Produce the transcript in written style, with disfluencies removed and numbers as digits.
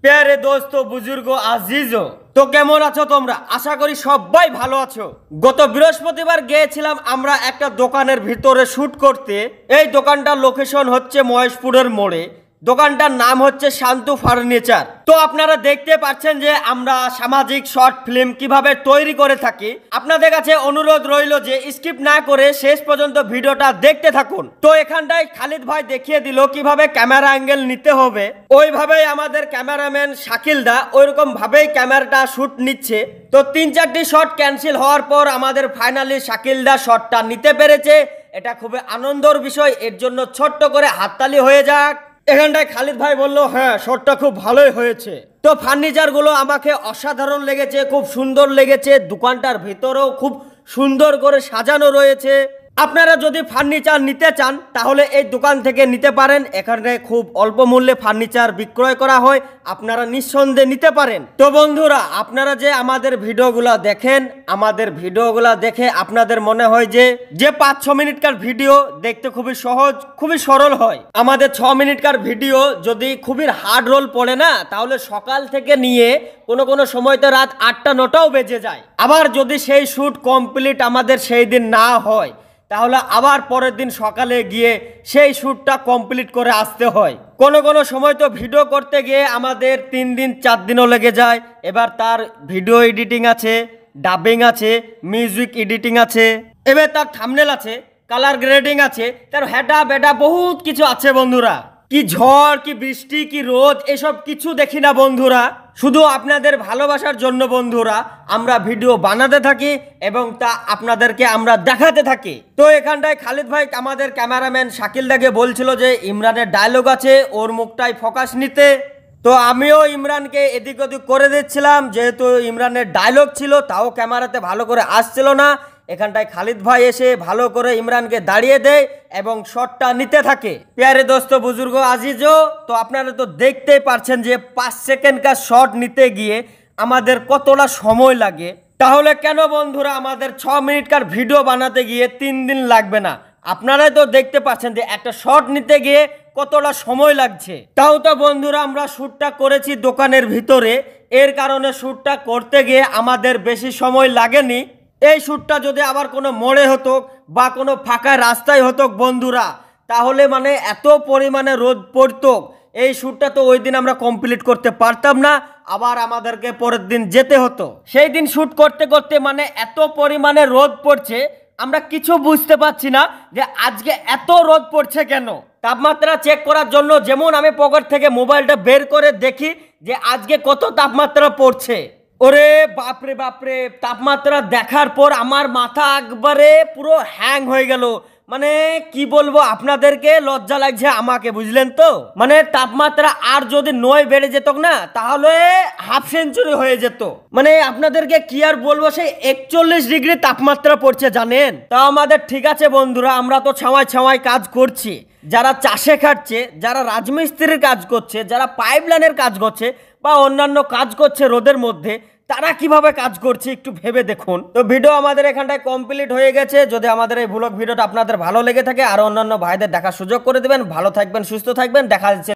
প্যারে দোস্ত বুজুর্গ আজিজো, তো কেমন আছো তোমরা? আশা করি সবাই ভালো আছো। গত বৃহস্পতিবার গিয়েছিলাম আমরা একটা দোকানের ভিতরে শুট করতে। এই দোকানটার লোকেশন হচ্ছে মহেশপুরের মোড়ে। দোকানটার নাম হচ্ছে শান্তু ফার্নিচার। তো আপনারা দেখতে পাচ্ছেন যে আমরা সামাজিক শর্ট ফিল্ম কিভাবে তৈরি করে থাকি। আপনাদের কাছে অনুরোধ রইল যে স্কিপ না করে শেষ পর্যন্ত ভিডিওটা দেখতে থাকুন। তো এখানটায় খালিদ ভাই দেখিয়ে দিল কিভাবে ক্যামেরা অ্যাঙ্গেল নিতে হবে। ওইভাবেই আমাদের ক্যামেরাম্যান শাকিল দা ওইরকম ভাবেই ক্যামেরাটা শুট নিচ্ছে। তো 3-4টি শট ক্যান্সেল হওয়ার পর আমাদের ফাইনালি শাকিল দা শটটা নিতে পেরেছে। এটা খুবই আনন্দের বিষয়, এর জন্য ছোট্ট করে হাততালি হয়ে যাক। এখানটায় খালিদ ভাই বললো হ্যাঁ শটটা খুব ভালোই হয়েছে। তো ফার্নিচারগুলো আমাকে অসাধারণ লেগেছে, খুব সুন্দর লেগেছে। দোকানটার ভিতরেও খুব সুন্দর করে সাজানো রয়েছে। আপনারা যদি ফার্নিচার নিতে চান তাহলে এই দোকান থেকে নিতে পারেন। এখানে খুব অল্প মূল্যে ফার্নিচার বিক্রয় করা হয়, আপনারা নিঃসন্দেহে নিতে পারেন। তো বন্ধুরা, আপনারা যে আমাদের ভিডিওগুলো দেখেন, আমাদের ভিডিওগুলো দেখে আপনাদের মনে হয় যে 5-6 মিনিটকার ভিডিও দেখতে খুবই সহজ, খুবই সরল হয়। আমাদের 6 মিনিটকার ভিডিও যদি খুবই হার্ড রোল পড়ে না, তাহলে সকাল থেকে নিয়ে কোনো সময় তো রাত 8টা-9টাও বেজে যায়। আবার যদি সেই শ্যুট কমপ্লিট আমাদের সেই দিন না হয়, তাহলে আবার পরের দিন সকালে গিয়ে সেই শ্যুটটা কমপ্লিট করে আসতে হয়। কোনো সময় তো ভিডিও করতে গিয়ে আমাদের 3 দিন 4 দিনও লেগে যায়। এবার তার ভিডিও এডিটিং আছে, ডাবিং আছে, মিউজিক এডিটিং আছে, এবার তার থাম্বনেল আছে, কালার গ্রেডিং আছে, তার হেডা বেডা বহুত কিছু আছে বন্ধুরা। কি ঝড়, কি বৃষ্টি, কি রোদ, এসব কিছু দেখি না বন্ধুরা। শুধু আপনাদের ভালোবাসার জন্য বন্ধুরা আমরা ভিডিও বানাতে থাকি এবং তা আপনাদেরকে আমরা দেখাতে থাকি। তো এখানটায় খালিদ ভাই আমাদের ক্যামেরাম্যান শাকিল দাকে বলছিল যে ইমরানের ডায়লগ আছে, ওর মুখটাই ফোকাস নিতে। তো আমিও ইমরানকে এদিক ওদিক করে দিচ্ছিলাম, যেহেতু ইমরানের ডায়লগ ছিল তাও ক্যামেরাতে ভালো করে আসছিল না। এখানটায় খালিদ ভাই এসে ভালো করে ইমরানকে দাঁড়িয়ে দেয় এবং শটটা নিতে থাকে। প্যারে দোস্ত বুজুর্গ আজিজো, তো আপনারা তো দেখতেই পারছেন যে 5 সেকেন্ডকার শট নিতে গিয়ে আমাদের কতটা সময় লাগে। তাহলে কেন বন্ধুরা আমাদের 6 মিনিটকার ভিডিও বানাতে গিয়ে 3 দিন লাগবে না? আপনারাই তো দেখতে পাচ্ছেন যে একটা শট নিতে গিয়ে কতটা সময় লাগছে। তাও তো বন্ধুরা আমরা শ্যুটটা করেছি দোকানের ভিতরে, এর কারণে শ্যুটটা করতে গিয়ে আমাদের বেশি সময় লাগেনি। এই শ্যুটটা যদি আবার কোনো মোড়ে হতো বা কোনো ফাঁকা রাস্তায় হতো বন্ধুরা, তাহলে মানে এত পরিমাণে রোদ পড়তো, এই শ্যুটটা তো ওই দিন আমরা কমপ্লিট করতে পারতাম না। আবার আমাদেরকে পরের দিন যেতে হতো। সেই দিন শ্যুট করতে করতে মানে এত পরিমাণে রোদ পড়ছে, আমরা কিছু বুঝতে পারছি না যে আজকে এত রোদ পড়ছে কেন। তাপমাত্রা চেক করার জন্য যেমন আমি পকেট থেকে মোবাইলটা বের করে দেখি যে আজকে কত তাপমাত্রা পড়ছে। ওরে বাপরে বাপরে, তাপমাত্রা দেখার পর আমার মাথা একবারে পুরো হ্যাং হয়ে গেল। মানে কি বলবো আপনাদেরকে, লজ্জা লাগছে আমাকে, বুঝলেন তো? মানে তাপমাত্রা আর যদি 9 বেড়ে যেত না, তাহলে হাফ সেঞ্চুরি হয়ে যেত। মানে আপনাদেরকে কি আর বলবো, সেই 41 ডিগ্রি তাপমাত্রা পড়ছে জানেন। তা আমাদের ঠিক আছে বন্ধুরা, আমরা তো ছাওয়ায় ছাওয়ায় কাজ করছি। যারা চাষে খাটছে, যারা রাজমিস্ত্রির কাজ করছে, যারা পাইপ লাইনের কাজ করছে বা অন্যান্য কাজ করছে রোদের মধ্যে, তারা কিভাবে কাজ করছে একটু ভেবে দেখুন। তো ভিডিও আমাদের এখানটায় কমপ্লিট হয়ে গেছে। যদি আমাদের এই ভ্লগ ভিডিওটা আপনাদের ভালো লেগে থাকে আর অন্যান্য ভাইদের দেখার সুযোগ করে দেবেন। ভালো থাকবেন, সুস্থ থাকবেন, দেখা যাচ্ছে।